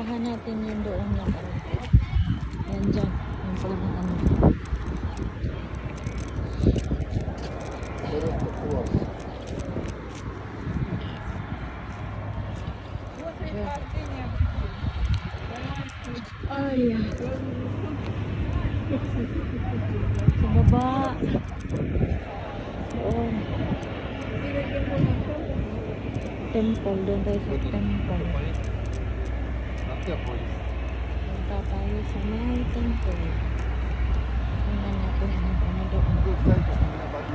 Puntahan natin yung doon na parang. Yan dyan. Yung pala ng ano. Ay, sa baba. Doon. Temple. Doon tayo sa temple. Punta tayo sa may temple. Tingnan natin ano doon.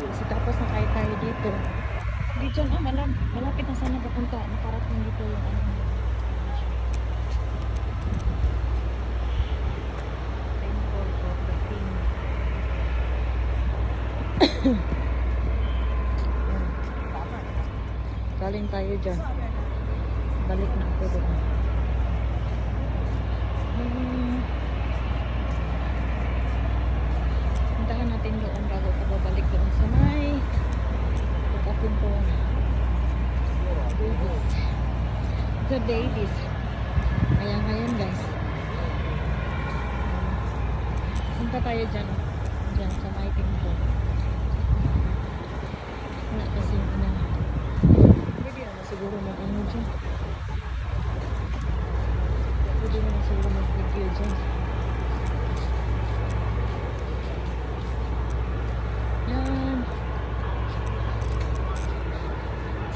Kasi tapos na tayo dito. Hindi dyan, malapit na sana papunta. Nakarating dito yung ano. Temple of the King. Galing tayo dyan. Balik na ako doon. Puntahan natin doon bago ka babalik doon sa may pagkapin ko. Davis. Sa Davis. Kaya ngayon guys. Punta tayo dyan. Dyan sa may temple. Wala kasi yung ano. Pwede naman siguro mag-ano dyan. Pwede naman siguro mag-video dyan. Yan.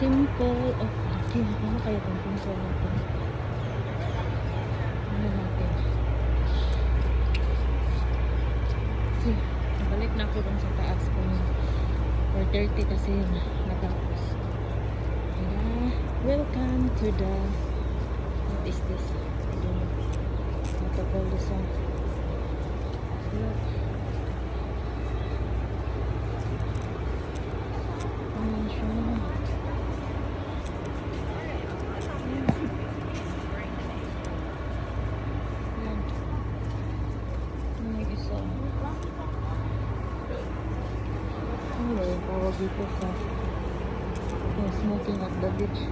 Temple of the King. Ano kaya itong temple natin? Ano natin? Kasi, balik na ako dun sa taas ko. 4:30 kasi yun. Natapos. Welcome to the... What is this? I don't know. What to call this one? Look. Ayan siya. Ayan. May isa. Ano yung tawag dito sa smoking at the beach?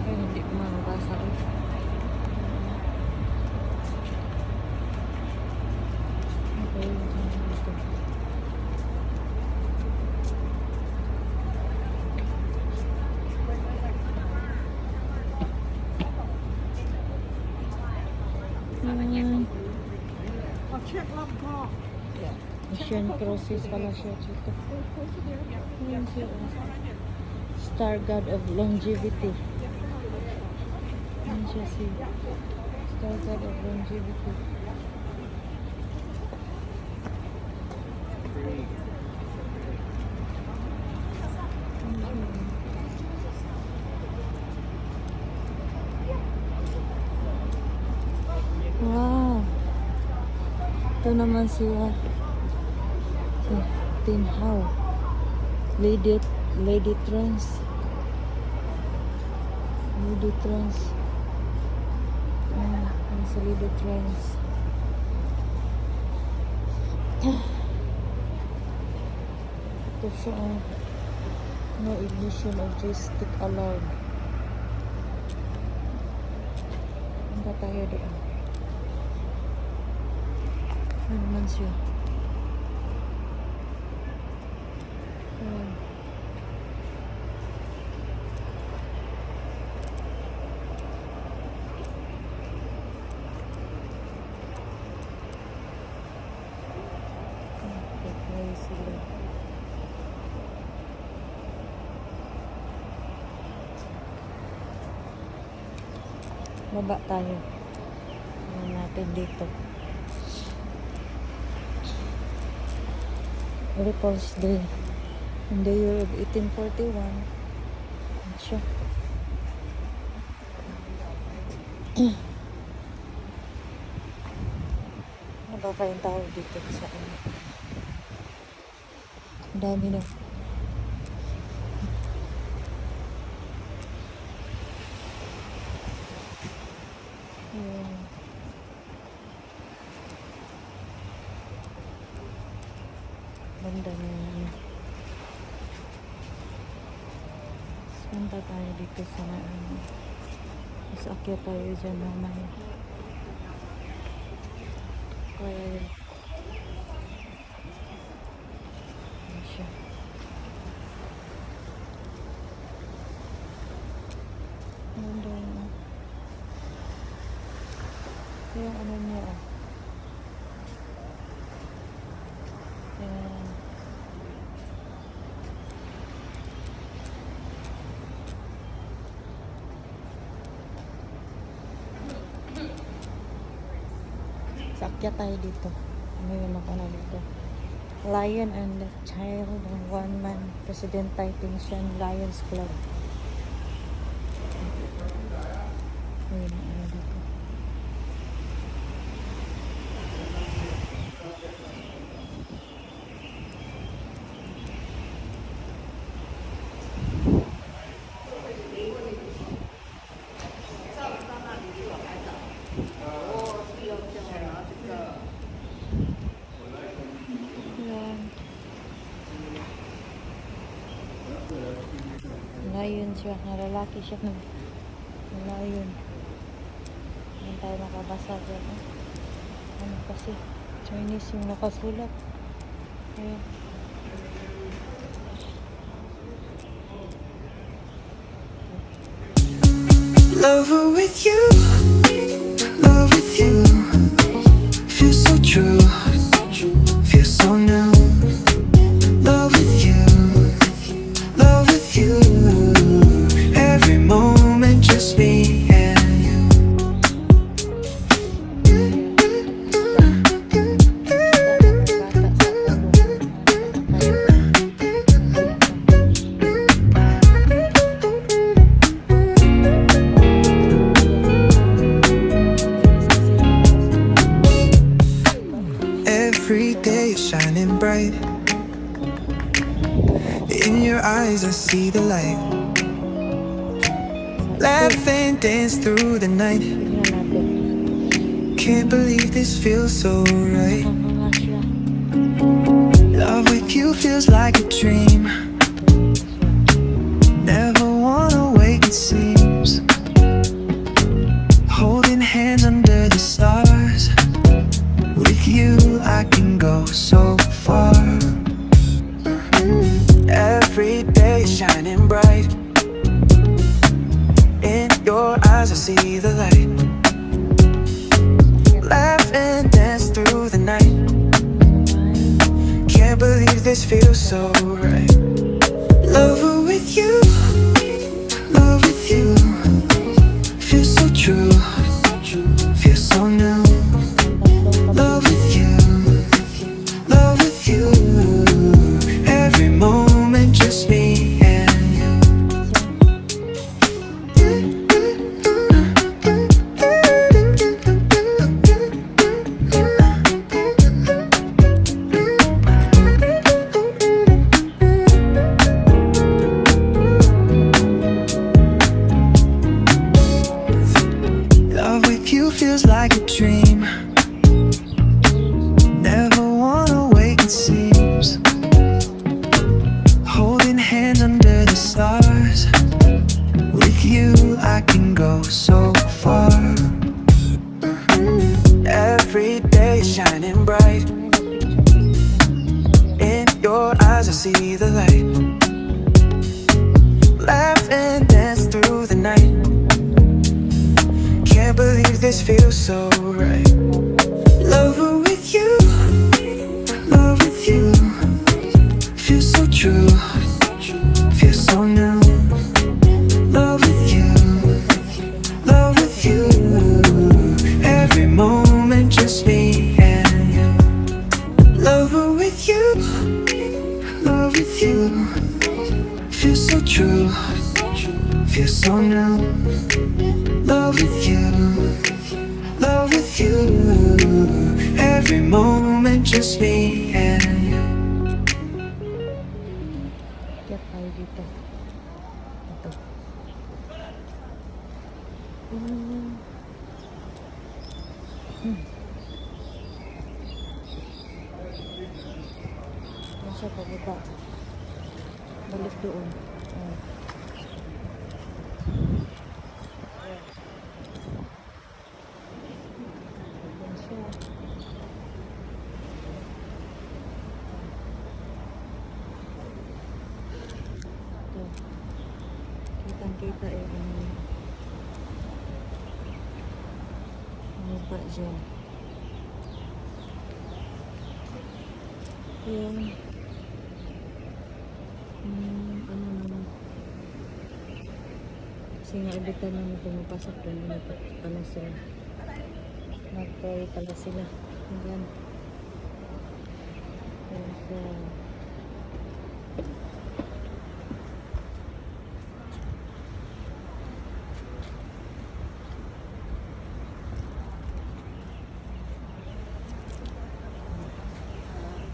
Ay, hindi ko makabasa. Okay, dito. Mission Crosses pala siya dito. Ayan siya. Star God of Longevity. Ayan siya si Star God of Longevity. Wow. Ito naman siya. Si Tin Hao. Lady Trans. Lady Trans. Ang sa Lady Trans. Ito siya no ignition of joystick allowed. Punta tayo doon. Ano naman siya? Baba tayo. Ano natin dito? Repulse Day in the year of 1841. Siya. Ano ba kayong tao dito sa ano? Ang dami na. Banda na yan. Punta tayo dito sa ano. Mas akyat tayo dyan mamaya. Ayan siya. Ganda yun, oh. Ito yung ano niya, oh. Ayan. Sakya tayo dito. Ano yung makana dito? Lion and the Child and One Man Presidente Tension Lions Club. Ayun, ano dito. Ayan. Lion siya. Nalalaki siya ng lion. Hindi tayo makabasa dyan. Eh. Ano kasi? Chinese yung nakasulat. Ayan. Lover with you, love with you. Feels so true, feels so new. Love with you, love with you. Every moment just me and you. Every day is shining bright. In your eyes I see the light. Laugh and dance through the night. Tignan natin. Can't believe this feels so right. Mga siya. Love with you feels like a dream. Never wanna wake, it seems. Holding hands under the stars. With you I can go so far. Every day is shining bright. In your eyes I see the light. Laugh and dance through the night. Can't believe this feels so right. Lover with you, love with you. Feels so true, feels so new. Love with you, love with you. Every moment just me and you. Love with you feels like a dream. Never wanna wake, it seems. Holding hands under the stars. With you I can go so far. Every day is shining bright. In your eyes I see the light. Laugh and dance through the night. Can't believe this feels so right. Lover with you, love with you. Feels so true, feels so new. Love with you, love with you. Every moment just me and you. Lover with you, love with you. Feels so true, feels so new. Love with you, love with you. Every moment just me and you. Kaya tayo dito. Ito. Nasa pababa. Balik doon. Oh. Ayan siya. tayo ano pa dyan. Yung ano naman. Kasi nga ibitan naman pumapasok doon. Ano sila. Nag-pray pala sila. Ayan. So,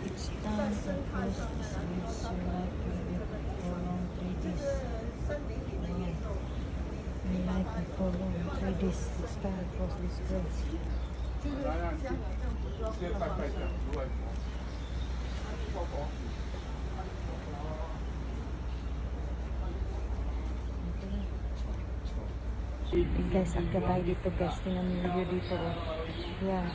it's time to close this week's life for long 3 days. My life for long 3 days. It's time to close this place. Guys, agad tayo dito guys. Tingnan mo yung dito. Yeah.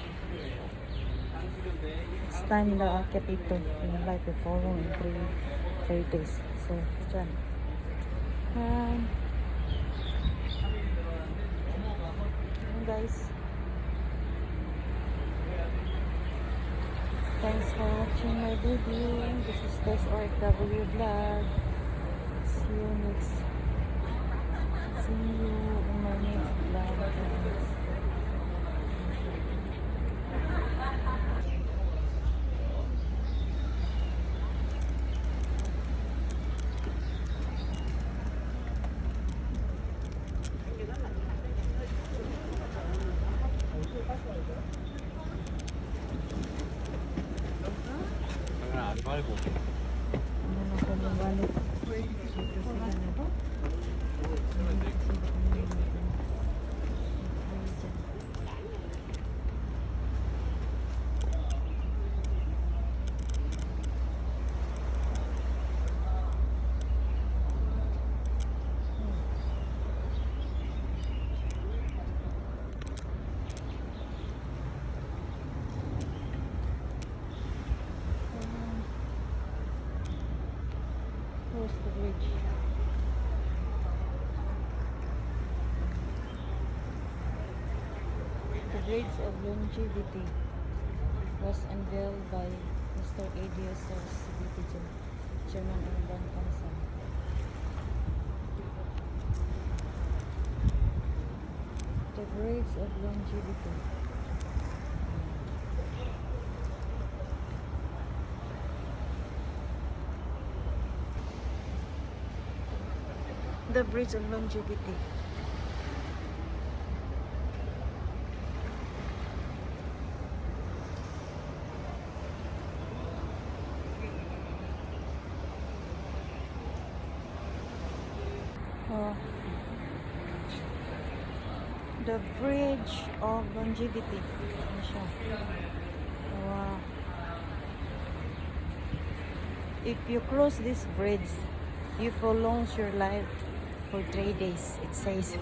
It's time na akit ito. Yung life for long 3 days. So, dyan. Guys. Thanks for watching my video. This is Tess OFW Vlog. See you in my next vlog. Guys. 말고 Ano na ko yung wallet? Dito sila na to. Where's the bridge? The Bridge of Longevity was unveiled by Mr. A.D.S. CBT Chairman Urban Council. The Bridge of Longevity. The Bridge of Longevity. The Bridge of Longevity. Ano siya? Wow. If you cross this bridge, you prolong your life for 3 days, it says.